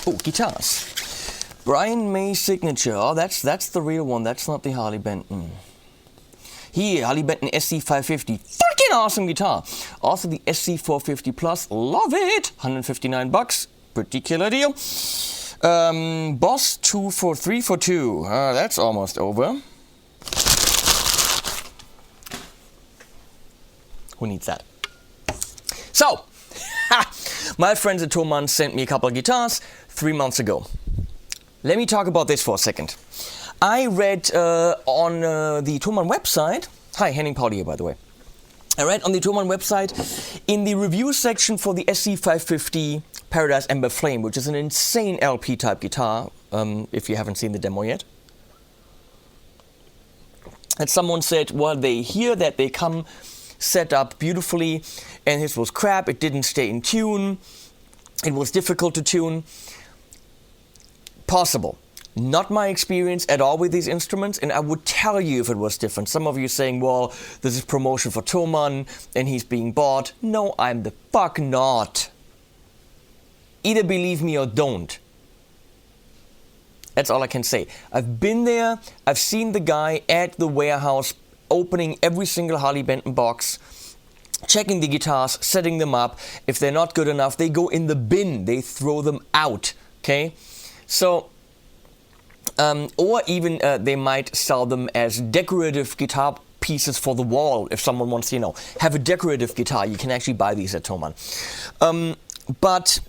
Oh, guitars. Brian May signature. Oh, that's the real one. That's not the Harley Benton. Here, Harley Benton SC550. Freaking awesome guitar. Also the SC450 Plus. Love it. $159. Pretty killer deal. Boss 2 for 3 for 2. That's almost over. Who needs that? So, my friends at Thomann sent me a couple of guitars 3 months ago. Let me talk about this for a second. I read on the Thomann website. Hi, Henning Paul here, by the way. I read on the Thomann website in the review section for the SC550 Paradise Ember Flame, which is an insane LP type guitar, if you haven't seen the demo yet. And someone said, well, they hear that they come set up beautifully, and his was crap, it didn't stay in tune, it was difficult to tune. Possible. Not my experience at all with these instruments, and I would tell you if it was different. Some of you saying, well, this is promotion for Thomann, and he's being bought. No, I'm the fuck not. Either believe me or don't. That's all I can say. I've been there, I've seen the guy at the warehouse opening every single Harley Benton box, checking the guitars, setting them up. If they're not good enough, they go in the bin, they throw them out, okay? So, or even they might sell them as decorative guitar pieces for the wall. If someone wants to, have a decorative guitar, you can actually buy these at Thomann. But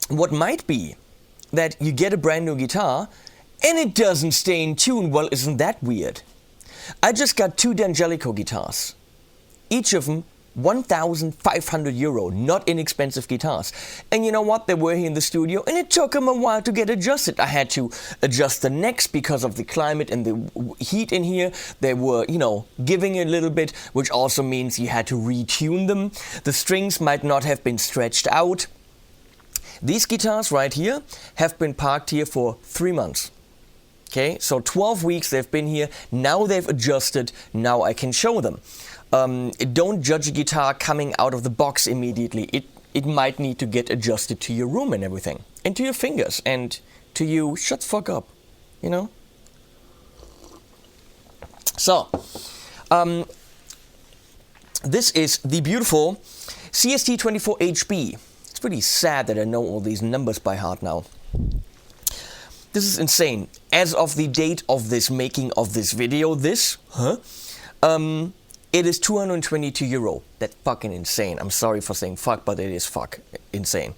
what might be that you get a brand new guitar and it doesn't stay in tune. Well, isn't that weird? I just got 2 D'Angelico guitars. Each of them €1,500, not inexpensive guitars. And you know what? They were here in the studio and it took them a while to get adjusted. I had to adjust the necks because of the climate and the heat in here. They were, giving a little bit, which also means you had to retune them. The strings might not have been stretched out. These guitars right here have been parked here for 3 months. Okay, so 12 weeks they've been here. Now they've adjusted. Now I can show them. Don't judge a guitar coming out of the box immediately. It might need to get adjusted to your room and everything. And to your fingers. And to you, shut the fuck up. So, this is the beautiful CST-24HB. It's pretty sad that I know all these numbers by heart now. This is insane. As of the date of this making of this video, it is €222. That's fucking insane. I'm sorry for saying fuck, but it is fuck insane.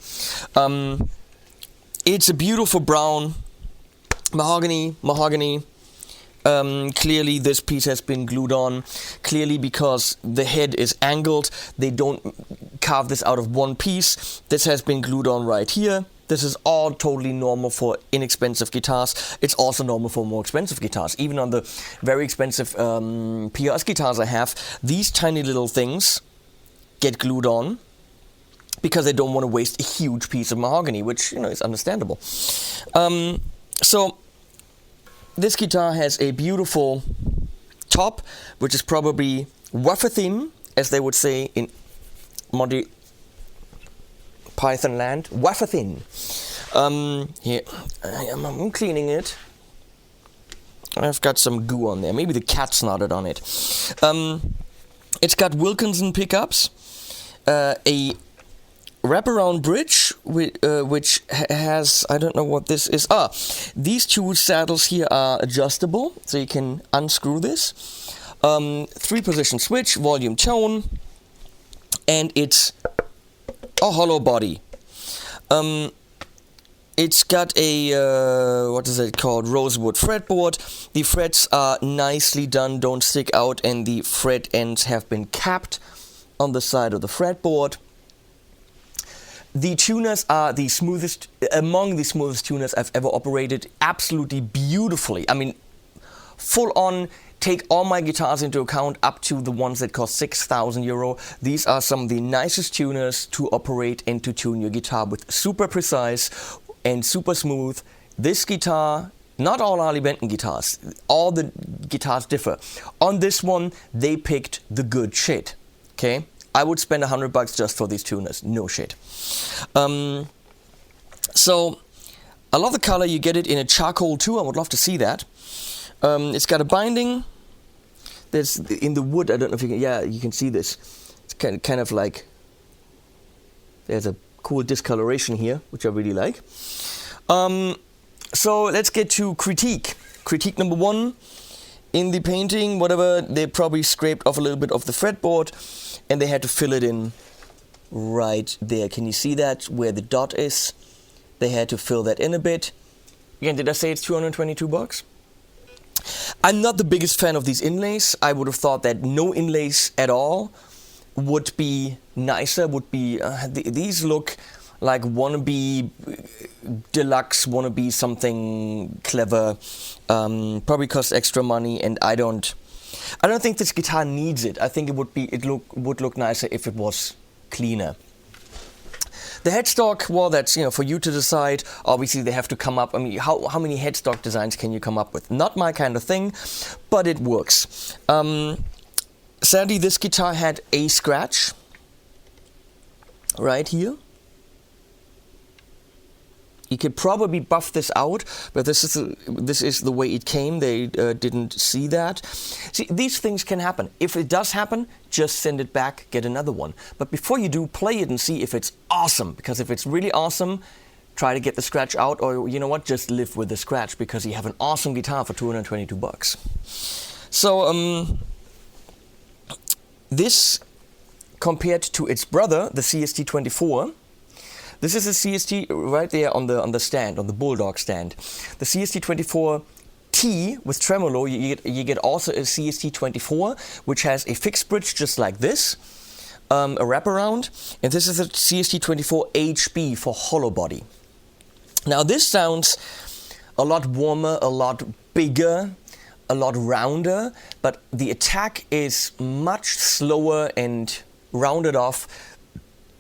It's a beautiful brown mahogany. Clearly this piece has been glued on. Clearly because the head is angled, they don't carve this out of one piece. This has been glued on right here. This is all totally normal for inexpensive guitars. It's also normal for more expensive guitars. Even on the very expensive PRS guitars I have, these tiny little things get glued on because they don't want to waste a huge piece of mahogany, which, is understandable. So, this guitar has a beautiful top, which is probably wafer thin, as they would say in Monty Python land. Wafer thin. Here, I'm cleaning it. I've got some goo on there. Maybe the cat snotted on it. It's got Wilkinson pickups, a wraparound bridge, which has, I don't know what this is. These 2 saddles here are adjustable, so you can unscrew this. 3-position switch, volume tone, and it's a hollow body. It's got a, what is it called, rosewood fretboard. The frets are nicely done, don't stick out, and the fret ends have been capped on the side of the fretboard. The tuners are the smoothest, among the smoothest tuners I've ever operated, absolutely beautifully. I mean, full on, take all my guitars into account, up to the ones that cost €6,000. These are some of the nicest tuners to operate and to tune your guitar with. Super precise and super smooth. This guitar, not all Harley Benton guitars, all the guitars differ. On this one, they picked the good shit, okay? I would spend $100 just for these tuners, no shit. So I love the color. You get it in a charcoal too. I would love to see that. It's got a binding. There's in the wood. I don't know if you can. Yeah, you can see this. It's kind of like. There's a cool discoloration here, which I really like. So let's get to critique. Critique number 1. In the painting, whatever, they probably scraped off a little bit of the fretboard, and they had to fill it in right there. Can you see that where the dot is? They had to fill that in a bit. Again, did I say it's $222? I'm not the biggest fan of these inlays. I would have thought that no inlays at all would be nicer. Would be these look like wannabe deluxe, wannabe something clever. Probably cost extra money, and I don't think this guitar needs it. I think it would look nicer if it was cleaner. The headstock, well, that's for you to decide. Obviously, they have to come up. I mean, how many headstock designs can you come up with? Not my kind of thing, but it works. Sadly, this guitar had a scratch right here. You could probably buff this out, but this is the way it came. They didn't see that. See, these things can happen. If it does happen, just send it back, get another one. But before you do, play it and see if it's awesome. Because if it's really awesome, try to get the scratch out, or you know what, just live with the scratch, because you have an awesome guitar for $222. So this compared to its brother, the CST-24. This is a CST right there on the stand, on the Bulldog stand. The CST-24T with tremolo, you get also a CST-24, which has a fixed bridge just like this, a wraparound, and this is a CST-24HB for hollow body. Now this sounds a lot warmer, a lot bigger, a lot rounder, but the attack is much slower and rounded off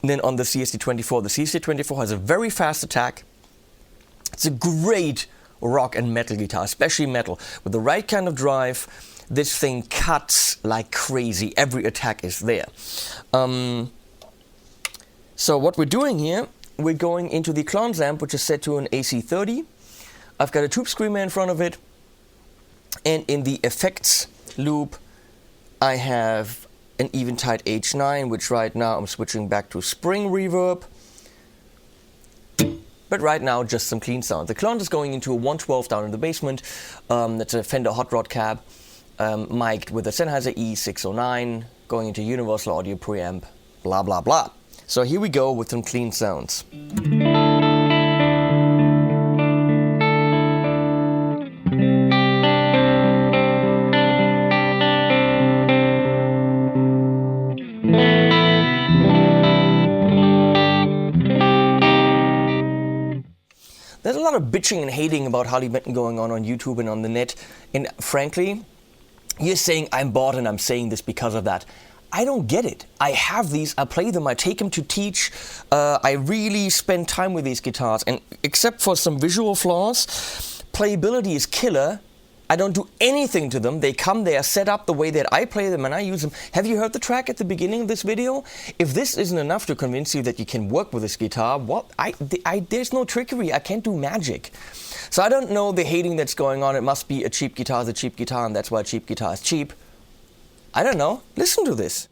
than on the CST-24. The CST-24 has a very fast attack. It's a great rock and metal guitar, especially metal. With the right kind of drive, this thing cuts like crazy. Every attack is there. So what we're doing here, we're going into the Klons amp, which is set to an AC30. I've got a tube screamer in front of it. And in the effects loop, I have an Eventide H9, which right now I'm switching back to spring reverb. But right now, just some clean sound. The Klons is going into a 112 down in the basement. That's a Fender Hot Rod cab, mic'd with a Sennheiser E609, going into Universal Audio preamp, blah, blah, blah. So here we go with some clean sounds. There's a lot of bitching and hating about Harley Benton going on YouTube and on the net, and frankly, you're saying I'm bored and I'm saying this because of that. I don't get it. I have these, I play them, I take them to teach, I really spend time with these guitars, and except for some visual flaws, playability is killer. I don't do anything to them. They come, they are set up the way that I play them and I use them. Have you heard the track at the beginning of this video? If this isn't enough to convince you that you can work with this guitar, there's no trickery. I can't do magic. So I don't know the hating that's going on. It must be a cheap guitar is a cheap guitar, and that's why a cheap guitar is cheap. I don't know. Listen to this.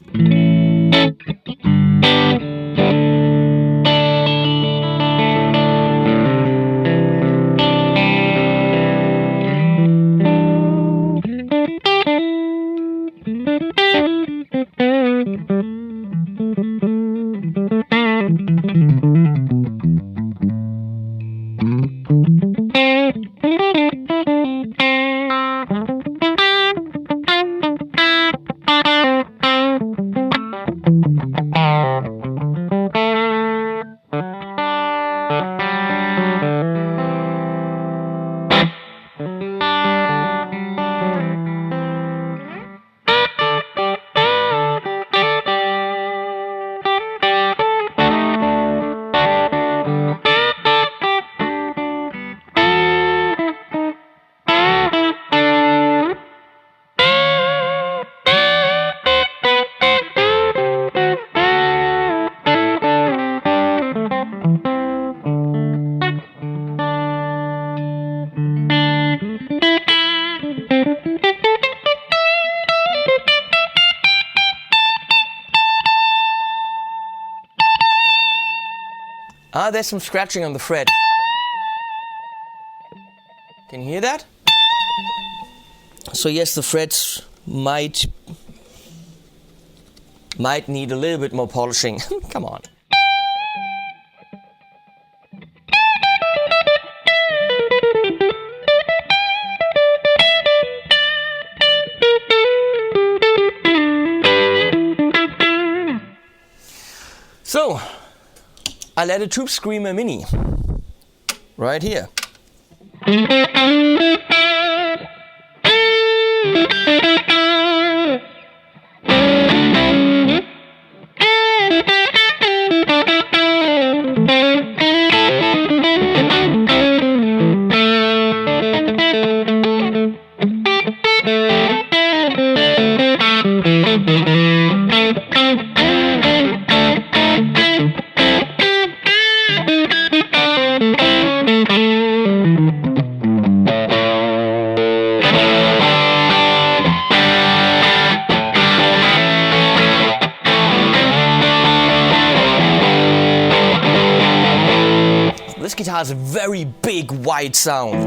Ah, there's some scratching on the fret. Can you hear that? So yes, the frets might need a little bit more polishing. Come on. So, I let a Tube Screamer Mini right here. This guitar has a very big, wide sound.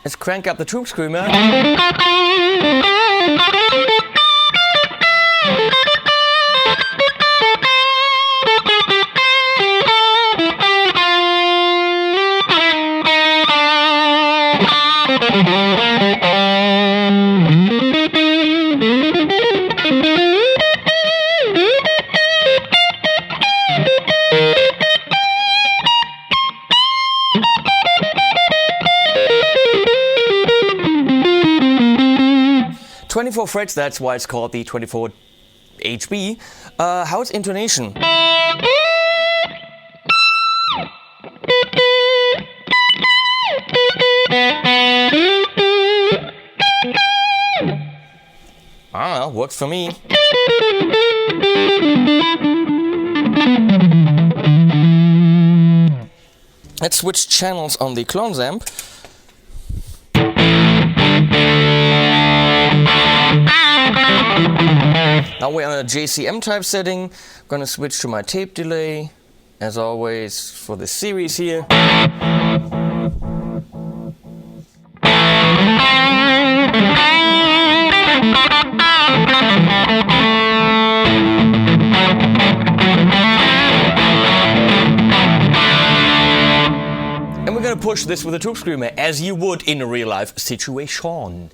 Let's crank up the Tube Screamer. "24 frets, that's why it's called the 24HB. How's intonation? I don't know, works for me. Let's switch channels on the clones amp. Now we're on a JCM type setting. I'm gonna switch to my tape delay, as always, for this series here. And we're gonna push this with a Tube Screamer, as you would in a real life situation.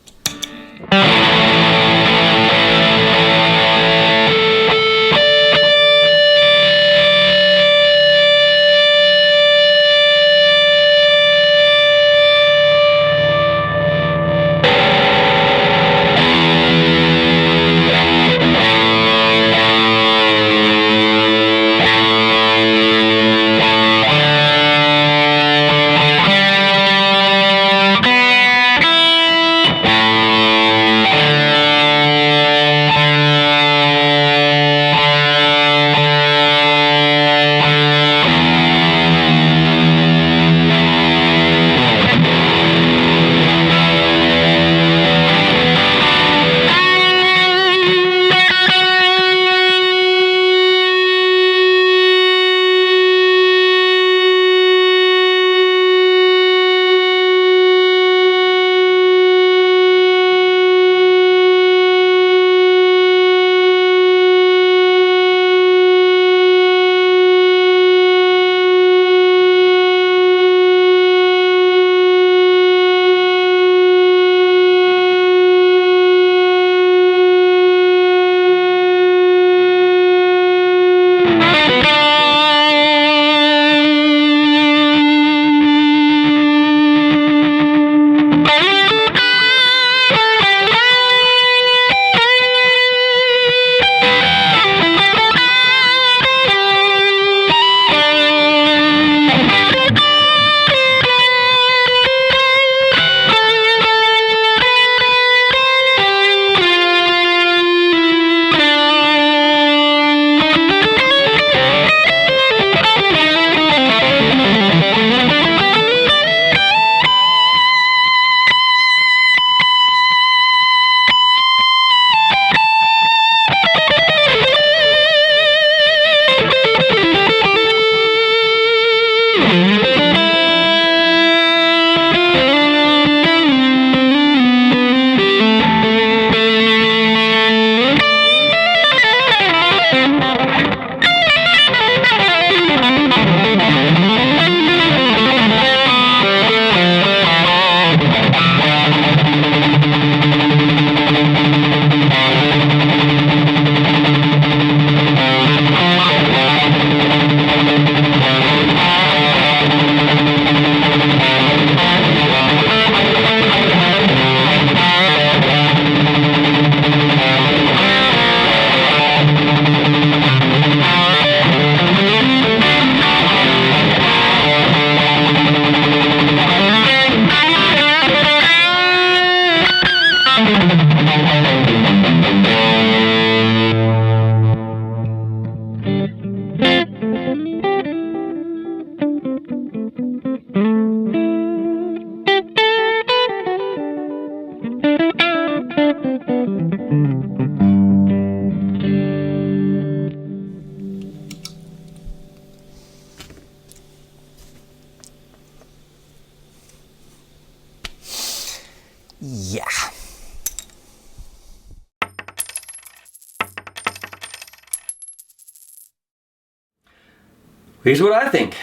Here's what I think.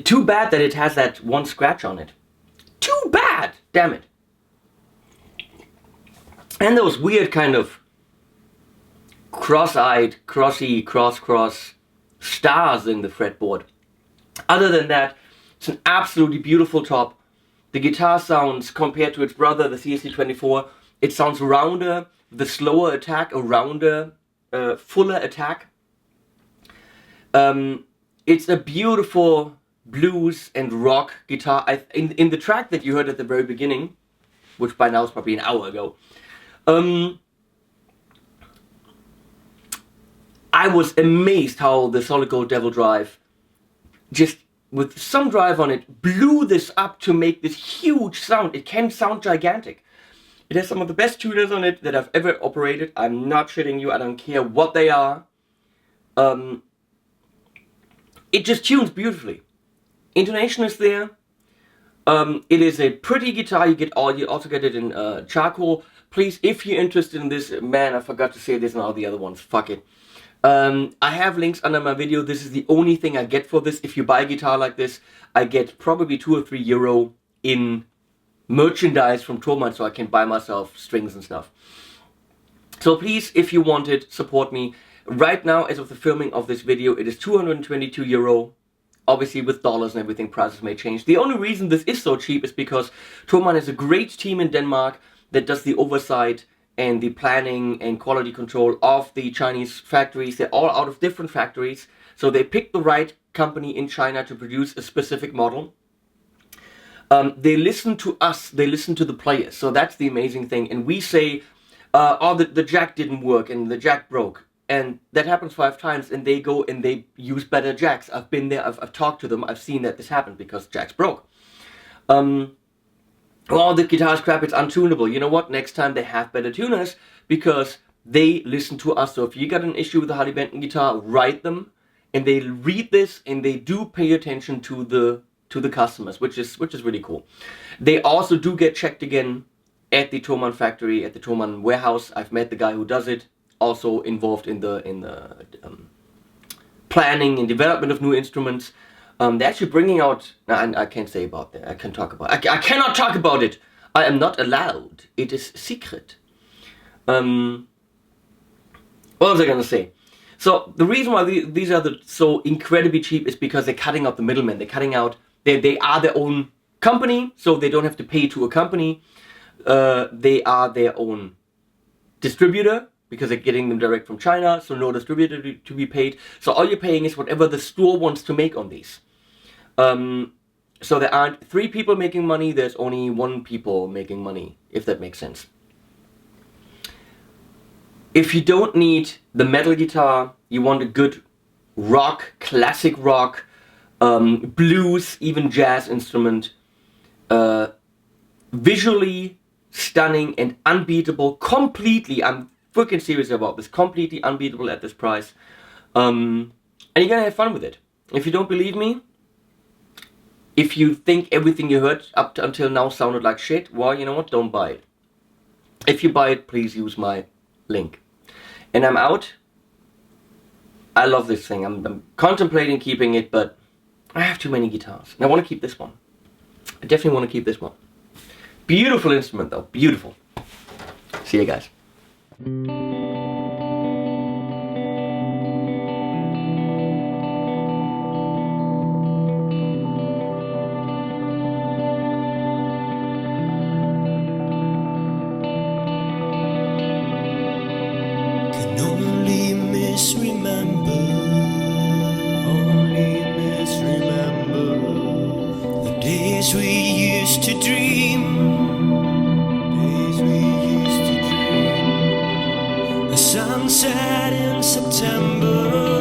Too bad that it has that one scratch on it. Too bad! Damn it. And those weird kind of cross-eyed, cross stars in the fretboard. Other than that, it's an absolutely beautiful top. The guitar sounds, compared to its brother, the CST-24, it sounds rounder, the slower attack, a rounder, fuller attack. It's a beautiful blues and rock guitar. In the track that you heard at the very beginning, which by now is probably an hour ago, I was amazed how the Solid Gold Devil Drive, just with some drive on it, blew this up to make this huge sound. It can sound gigantic. It has some of the best tuners on it that I've ever operated. I'm not shitting you. I don't care what they are. It just tunes beautifully. Intonation is there. It is a pretty guitar. You also get it in charcoal. Please, if you're interested in this, man, I forgot to say this and all the other ones. Fuck it. I have links under my video. This is the only thing I get for this. If you buy a guitar like this, I get probably €2 or €3 in merchandise from Thomann, so I can buy myself strings and stuff. So please, if you want it, support me. Right now, as of the filming of this video, it is €222. Obviously, with dollars and everything, prices may change. The only reason this is so cheap is because Thomann is a great team in Denmark that does the oversight and the planning and quality control of the Chinese factories. They're all out of different factories, so they pick the right company in China to produce a specific model. They listen to us, they listen to the players, so that's the amazing thing. And we say, oh, the jack didn't work and the jack broke. And that happens 5 times, and they go and they use better jacks. I've been there, I've talked to them, I've seen that this happened because jacks broke. Oh, the guitar's crap, it's untunable. You know what? Next time they have better tuners because they listen to us. So if you got an issue with the Harley Benton guitar, write them, and they read this and they do pay attention to the customers, which is really cool. They also do get checked again at the Thomann factory, at the Thomann warehouse. I've met the guy who does it. Also involved in the planning and development of new instruments. They're actually bringing out. I can't say about that. I can't talk about. I cannot talk about it. I am not allowed. It is secret. What was I gonna say? So the reason why these are so incredibly cheap is because they're cutting out the middlemen. They're cutting out. They are their own company, so they don't have to pay to a company. They are their own distributor, because they're getting them direct from China, so no distributor to be paid. So all you're paying is whatever the store wants to make on these. So there aren't 3 people making money, there's only 1 people making money, if that makes sense. If you don't need the metal guitar, you want a good rock, classic rock, blues, even jazz instrument, visually stunning and unbeatable, completely, I'm freaking serious about this, completely unbeatable at this price, and you're gonna have fun with it. If you don't believe me, if you think everything you heard up to until now sounded like shit, well, you know what, don't buy it. If you buy it, please use my link. And I'm out. I love this thing. I'm contemplating keeping it, but I have too many guitars, and I want to keep this one. I definitely want to keep this one. Beautiful instrument though, beautiful. See you guys. Can only misremember the days we used to dream. The sunset in September.